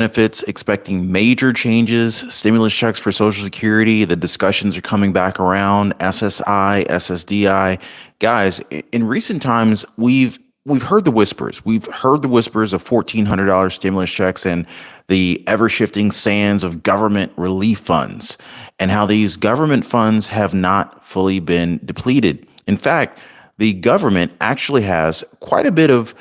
benefits, expecting major changes, stimulus checks for Social Security. The discussions are coming back around. SSI, SSDI. Guys, in recent times, we've heard the whispers. We've heard the whispers of $1,400 stimulus checks and the ever shifting sands of government relief funds, and how these government funds have not fully been depleted. In fact, the government actually has quite a bit of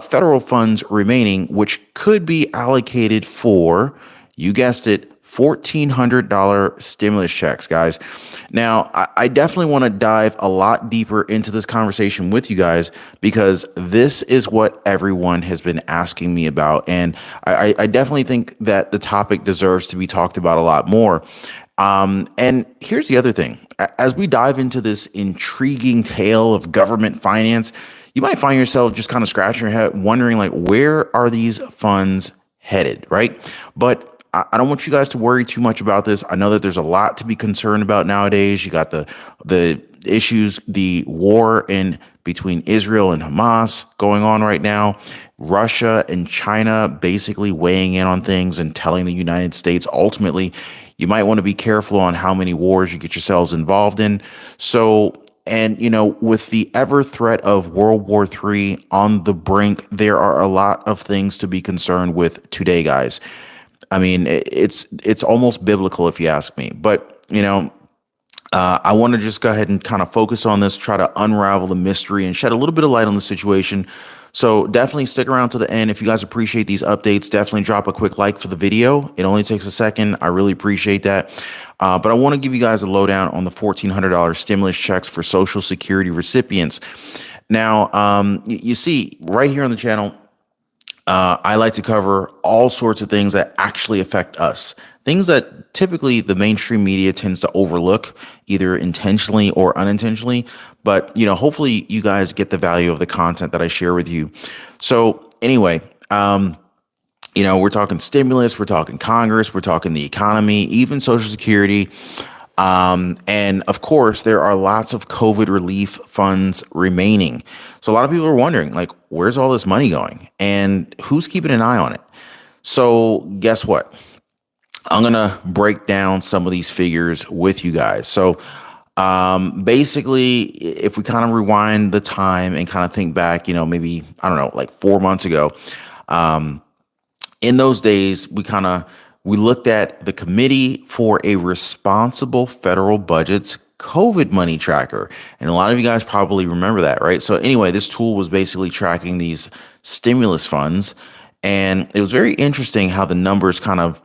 federal funds remaining, which could be allocated for, you guessed it, $1,400 stimulus checks, guys. Now, I definitely want to dive a lot deeper into this conversation with you guys, because this is what everyone has been asking me about. And I definitely think that the topic deserves to be talked about a lot more. And here's the other thing. As we dive into this intriguing tale of government finance, you might find yourself just kind of scratching your head, wondering, like, where are these funds headed, right? But I don't want you guys to worry too much about this. I know that there's a lot to be concerned about nowadays. You got the issues, the war in between Israel and Hamas going on right now, Russia and China basically weighing in on things and telling the United States ultimately, you might want to be careful on how many wars you get yourselves involved in. So, and, with the ever threat of World War III on the brink, there are a lot of things to be concerned with today, guys. I mean, it's almost biblical if you ask me. But, I want to just go ahead and kind of focus on this, try to unravel the mystery and shed a little bit of light on the situation. So definitely stick around to the end. If you guys appreciate these updates, definitely drop a quick like for the video. It only takes a second. I really appreciate that. But I want to give you guys a lowdown on the $1,400 stimulus checks for Social Security recipients. Now, you see right here on the channel, I like to cover all sorts of things that actually affect us. Things that typically the mainstream media tends to overlook, either intentionally or unintentionally. But, hopefully you guys get the value of the content that I share with you. So anyway, we're talking stimulus, we're talking Congress, we're talking the economy, even Social Security. And of course, there are lots of COVID relief funds remaining. So a lot of people are wondering, like, where's all this money going and who's keeping an eye on it? So guess what? I'm going to break down some of these figures with you guys. So basically, if we kind of rewind the time and kind of think back, maybe, I don't know, like 4 months ago, in those days, we looked at the Committee for a Responsible Federal Budget's COVID money tracker. And a lot of you guys probably remember that, right? So anyway, this tool was basically tracking these stimulus funds. And it was very interesting how the numbers kind of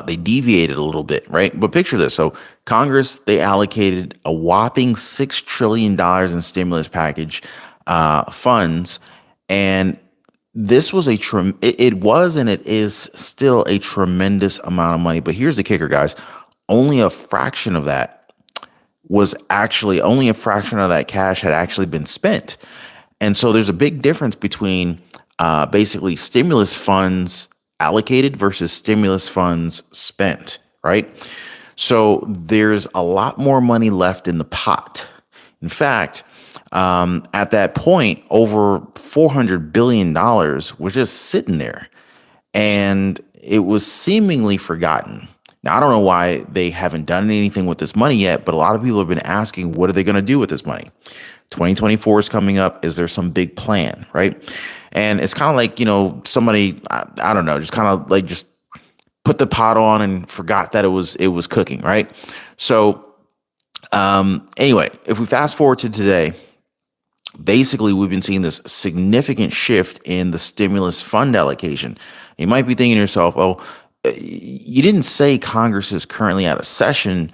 they deviated a little bit, right? But picture this. So Congress, they allocated a whopping $6 trillion in stimulus package funds. And this was it was and it is still a tremendous amount of money. But here's the kicker, guys. Only a fraction of that cash had actually been spent. And so there's a big difference between basically stimulus funds allocated versus stimulus funds spent, right? So there's a lot more money left in the pot. In fact, at that point, over $400 billion was just sitting there, and it was seemingly forgotten. Now, I don't know why they haven't done anything with this money yet, but a lot of people have been asking, what are they going to do with this money? 2024 is coming up. Is there some big plan, right? And it's kind of like, somebody, I don't know, just kind of like just put the pot on and forgot that it was cooking, right? So anyway, if we fast forward to today, basically we've been seeing this significant shift in the stimulus fund allocation. You might be thinking to yourself, oh, you didn't say Congress is currently out of session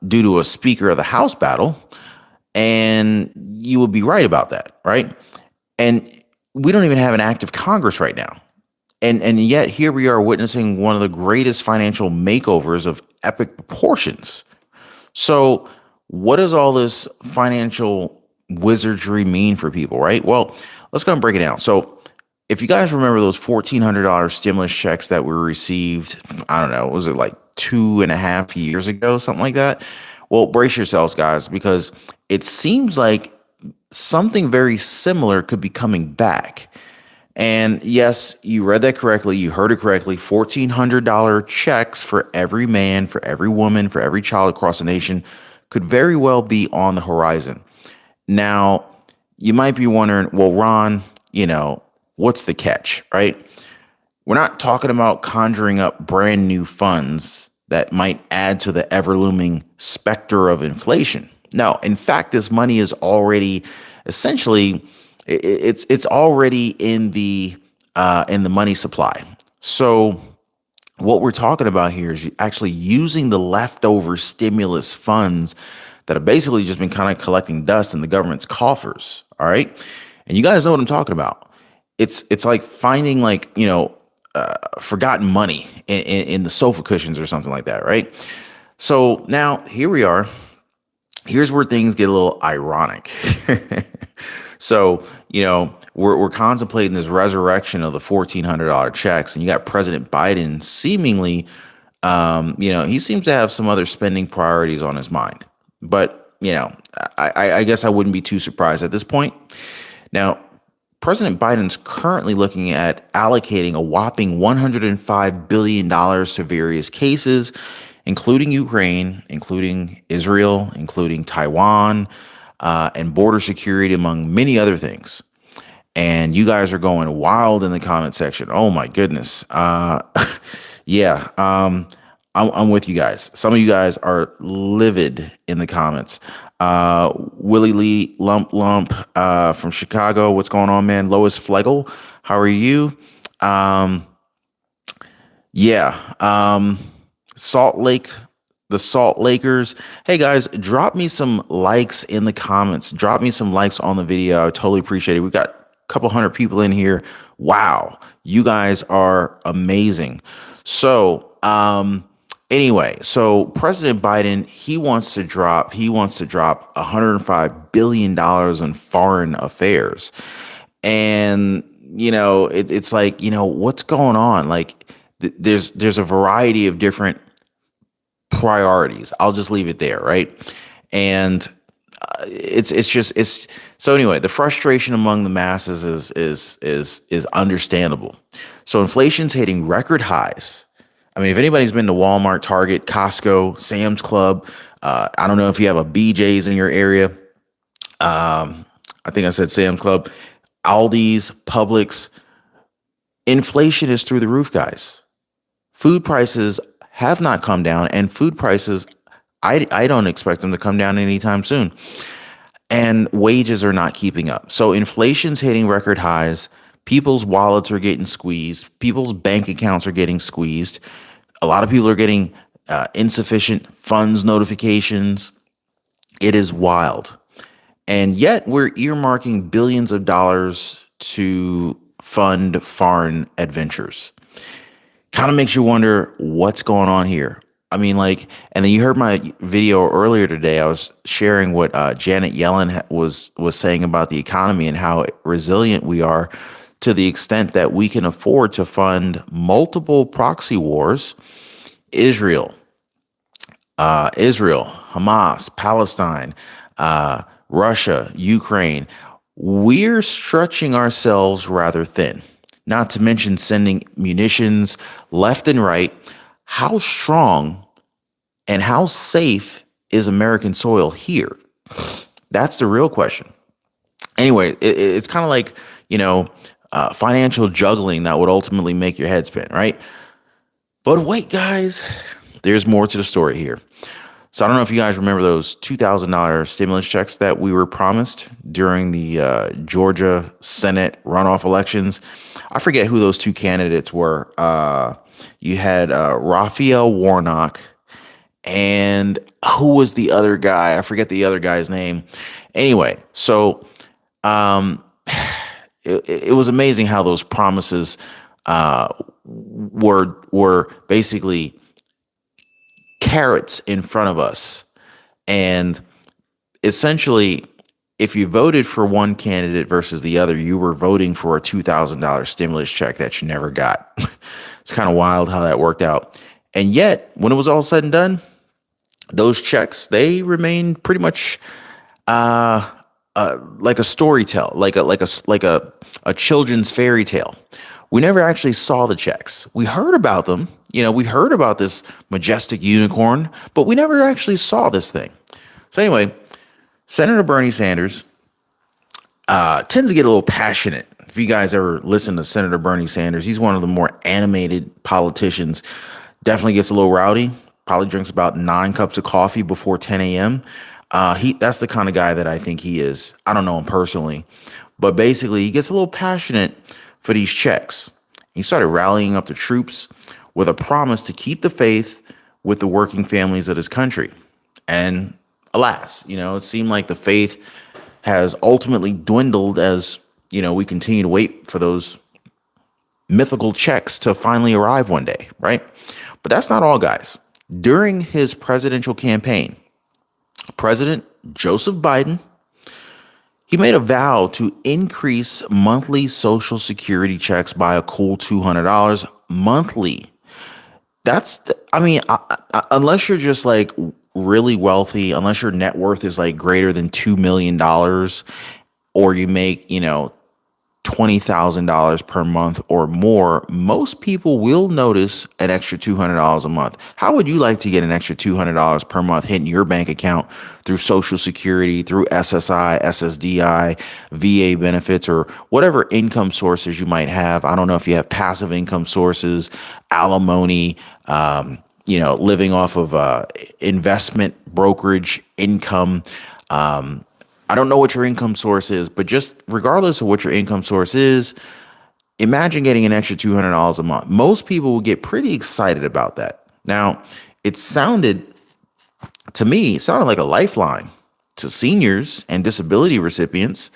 due to a Speaker of the House battle. And you would be right about that, right? And we don't even have an active Congress right now. And yet here we are witnessing one of the greatest financial makeovers of epic proportions. So what does all this financial wizardry mean for people, right? Well, let's go and break it down. So if you guys remember those $1,400 stimulus checks that were received, I don't know, was it like 2.5 years ago, something like that? Well, brace yourselves, guys, because it seems like something very similar could be coming back. And yes, you read that correctly. You heard it correctly. $1,400 checks for every man, for every woman, for every child across the nation could very well be on the horizon. Now, you might be wondering, well, Ron, what's the catch, right? We're not talking about conjuring up brand new funds that might add to the ever looming specter of inflation. No, in fact, this money is already essentially it's already in the money supply. So what we're talking about here is actually using the leftover stimulus funds that have basically just been kind of collecting dust in the government's coffers. All right. And you guys know what I'm talking about. It's like finding forgotten money in the sofa cushions or something like that. Right. So now here we are. Here's where things get a little ironic. So, we're contemplating this resurrection of the $1,400 checks, and you got President Biden seemingly, he seems to have some other spending priorities on his mind. But, I guess I wouldn't be too surprised at this point. Now, President Biden's currently looking at allocating a whopping $105 billion to various cases, including Ukraine, including Israel, including Taiwan, and border security, among many other things. And you guys are going wild in the comment section. Oh my goodness. Yeah. I'm with you guys. Some of you guys are livid in the comments. Willie Lee Lump from Chicago. What's going on, man? Lois Flegel, how are you? Salt Lake, the Salt Lakers. Hey guys, drop me some likes in the comments. Drop me some likes on the video. I totally appreciate it. We've got a couple hundred people in here. Wow, you guys are amazing. So, anyway, so President Biden, he wants to drop $105 billion on foreign affairs. And, it's like, what's going on? Like, there's a variety of different priorities. I'll just leave it there, right? And it's so anyway, the frustration among the masses is understandable. So inflation's hitting record highs. I mean, if anybody's been to Walmart, Target, Costco, Sam's Club, I don't know if you have a BJ's in your area. I think I said Sam's Club, Aldi's, Publix. Inflation is through the roof, guys. Food prices have not come down, and food prices, I don't expect them to come down anytime soon. And wages are not keeping up. So inflation's hitting record highs. People's wallets are getting squeezed. People's bank accounts are getting squeezed. A lot of people are getting insufficient funds notifications. It is wild. And yet we're earmarking billions of dollars to fund foreign adventures. Kind of makes you wonder what's going on here. I mean, and then you heard my video earlier today. I was sharing what Janet Yellen was saying about the economy and how resilient we are, to the extent that we can afford to fund multiple proxy wars. Israel, Hamas, Palestine, Russia, Ukraine. We're stretching ourselves rather thin. Not to mention sending munitions left and right. How strong and how safe is American soil here? That's the real question. Anyway, it's kind of like, financial juggling that would ultimately make your head spin, right? But wait, guys, there's more to the story here. So I don't know if you guys remember those $2,000 stimulus checks that we were promised during the Georgia Senate runoff elections. I forget who those two candidates were. You had Raphael Warnock, and who was the other guy? I forget the other guy's name. Anyway, so it was amazing how those promises were basically carrots in front of us. And essentially, if you voted for one candidate versus the other, you were voting for a $2,000 stimulus check that you never got. It's kind of wild how that worked out. And yet, when it was all said and done, those checks, they remained pretty much like a story tale, like a children's fairy tale. We never actually saw the checks. We heard about them. We heard about this majestic unicorn, but we never actually saw this thing. So anyway, Senator Bernie Sanders tends to get a little passionate. If you guys ever listen to Senator Bernie Sanders, he's one of the more animated politicians. Definitely gets a little rowdy. Probably drinks about 9 cups of coffee before 10 a.m. That's the kind of guy that I think he is. I don't know him personally, but basically he gets a little passionate for these checks. He started rallying up the troops with a promise to keep the faith with the working families of this country. And alas, it seemed like the faith has ultimately dwindled as, we continue to wait for those mythical checks to finally arrive one day, right? But that's not all, guys. During his presidential campaign, President Joseph Biden, he made a vow to increase monthly Social Security checks by a cool $200 monthly. Unless you're just like really wealthy, unless your net worth is like greater than $2 million, or you make, $20,000 per month or more, most people will notice an extra $200 a month. How would you like to get an extra $200 per month hitting your bank account through Social Security, through SSI, SSDI, VA benefits, or whatever income sources you might have? I don't know if you have passive income sources, alimony, living off of investment brokerage income. I don't know what your income source is, but just regardless of what your income source is, imagine getting an extra $200 a month. Most people will get pretty excited about that. Now, it sounded like a lifeline to seniors and disability recipients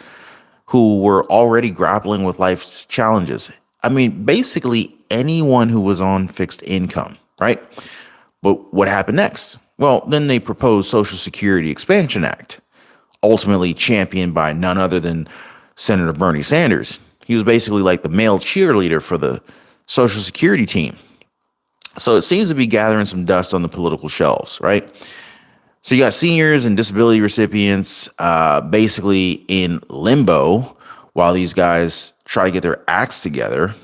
who were already grappling with life's challenges. Basically anyone who was on fixed income, right? But what happened next? Well, then they proposed Social Security Expansion Act, ultimately championed by none other than Senator Bernie Sanders. He was basically like the male cheerleader for the Social Security team. So it seems to be gathering some dust on the political shelves, right? So you got seniors and disability recipients basically in limbo while these guys try to get their acts together.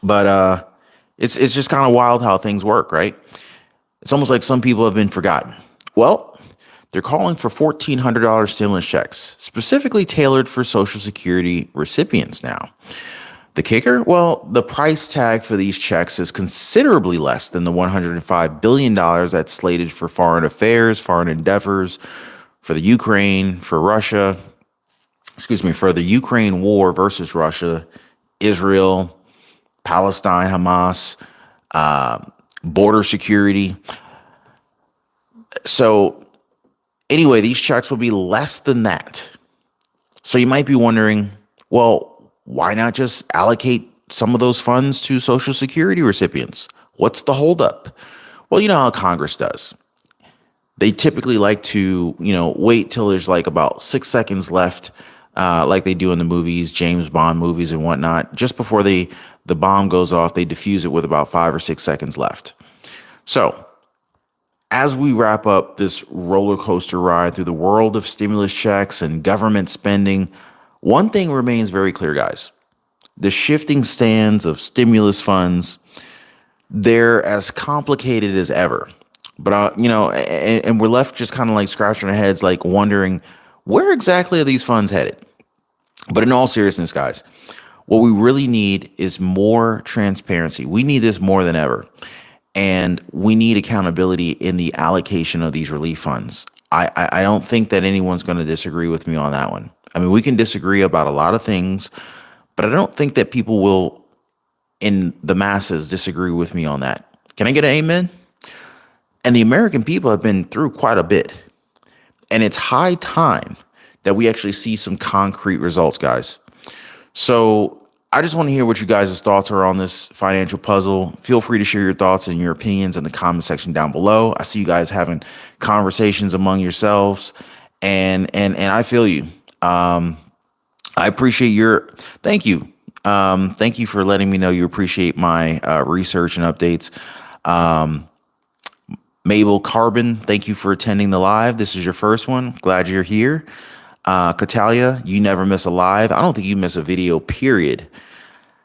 But it's just kind of wild how things work, right? It's almost like some people have been forgotten. Well, they're calling for $1,400 stimulus checks, specifically tailored for Social Security recipients now. The kicker? Well, the price tag for these checks is considerably less than the $105 billion that's slated for foreign affairs, foreign endeavors, for the Ukraine, for the Ukraine war versus Russia, Israel, Palestine, Hamas, border security. So anyway, these checks will be less than that. So you might be wondering, well, why not just allocate some of those funds to Social Security recipients? What's the holdup? Well, you know how Congress does. They typically like to, wait till there's like about 6 seconds left, like they do in the movies, James Bond movies and whatnot. Just before the bomb goes off, they defuse it with about 5 or 6 seconds left. So as we wrap up this roller coaster ride through the world of stimulus checks and government spending, one thing remains very clear, guys. The shifting sands of stimulus funds, they're as complicated as ever. But, and we're left just kind of like scratching our heads, like wondering, where exactly are these funds headed? But in all seriousness, guys, what we really need is more transparency. We need this more than ever. And we need accountability in the allocation of these relief funds. I don't think that anyone's going to disagree with me on that one. We can disagree about a lot of things, but I don't think that people will, in the masses, disagree with me on that. Can I get an amen? And the American people have been through quite a bit. And it's high time that we actually see some concrete results, guys. So I just want to hear what you guys' thoughts are on this financial puzzle. Feel free to share your thoughts and your opinions in the comment section down below. I see you guys having conversations among yourselves, and I feel you. I appreciate thank you. Thank you for letting me know you appreciate my research and updates. Mabel Carbon, thank you for attending the live. This is your first one. Glad you're here. Catalia, you never miss a live. I don't think you miss a video, period.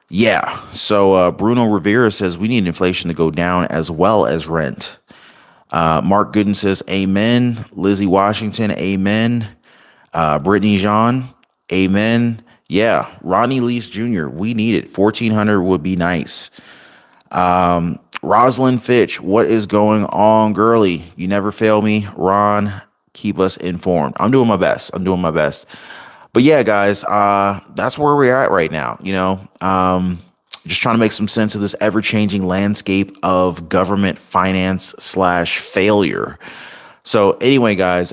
Yeah. So Bruno Rivera says we need inflation to go down as well as rent. Mark Gooden says amen. Lizzie Washington, amen. Brittany Jean, amen. Yeah. Ronnie Lease Jr., we need it. 1400 would be nice. Rosalind Fitch, what is going on, girly? You never fail me. Ron, keep us informed. I'm doing my best. I'm doing my best. But yeah, guys, that's where we're at right now. Just trying to make some sense of this ever-changing landscape of government finance slash failure. So anyway, guys,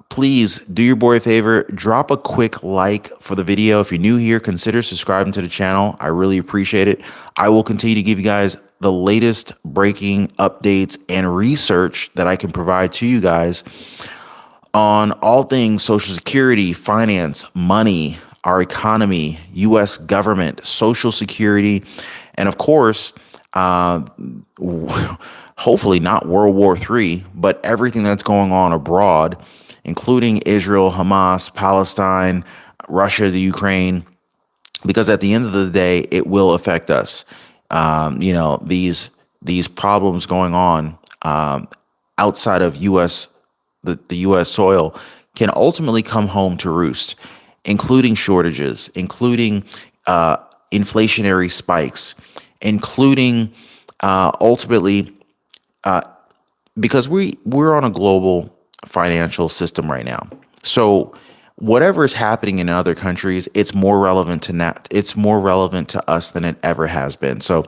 please do your boy a favor, drop a quick like for the video. If you're new here, consider subscribing to the channel. I really appreciate it. I will continue to give you guys the latest breaking updates and research that I can provide to you guys on all things Social Security, finance, money, our economy, U.S. government, Social Security, and of course, hopefully not World War III, but everything that's going on abroad, including Israel, Hamas, Palestine, Russia, the Ukraine, because at the end of the day, it will affect us. These problems going on outside of the U.S. soil can ultimately come home to roost, including shortages, including inflationary spikes, including ultimately because we're on a global financial system right now. So whatever is happening in other countries, it's more relevant to us than it ever has been. So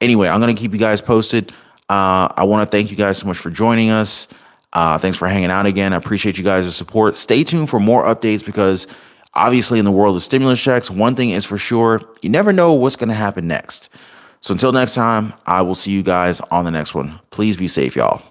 anyway, I'm going to keep you guys posted. I want to thank you guys so much for joining us. Thanks for hanging out again. I appreciate you guys' support. Stay tuned for more updates because obviously in the world of stimulus checks, one thing is for sure, you never know what's going to happen next. So until next time, I will see you guys on the next one. Please be safe, y'all.